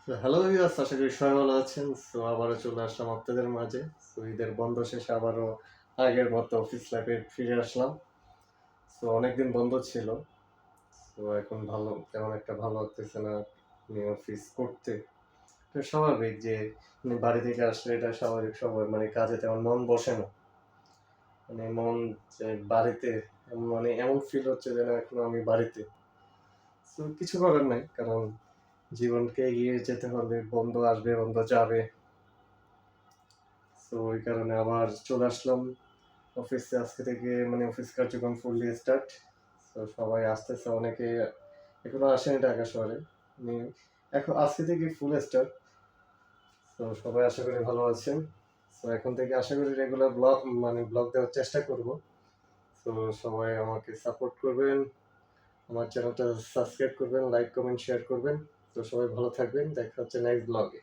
তো hello viewers, আশা করি সবাই ভালো আছেন। আবারও চলে আসলাম আপনাদের মাঝে। ঈদের বন্ধ শেষে আবারও আগের মতো অফিস লাইফে ফিরে আসলাম। অনেকদিন বন্ধ ছিল। এখন তেমন একটা ভালো লাগতেছে না নিউ অফিস করতে। তো স্বাভাবিক যে বাড়ি থেকে আসলে এটা স্বাভাবিক সময়, কাজে তেমন মন বসে না। মন যে বাড়িতে, এমন ফিল হচ্ছে যেন এখনো আমি বাড়িতে। কিছু করার নাই, কারণ জীবনকে এগিয়ে যেতে হলে বন্ধ আসবে, বন্ধ যাবে। ওই কারণে আবার চলে আসলাম অফিসে। আজকে থেকে অফিস কার্যক্রম ফুললি স্টার্ট। সবাই আসতেছে, অনেকে এখনো আসেনি ঢাকা শহরে। মানে এখন আজকে থেকে ফুল স্টার্ট। সবাই আশা করি ভালো আছেন। এখন থেকে আশা করি রেগুলার ব্লগ দেওয়ার চেষ্টা করব। তো সবাই আমাকে সাপোর্ট করবেন, আমার চ্যানেলটা সাবস্ক্রাইব করবেন, লাইক কমেন্ট শেয়ার করবেন। তো সবাই ভালো থাকবেন, দেখা হচ্ছে নেক্সট ব্লগে।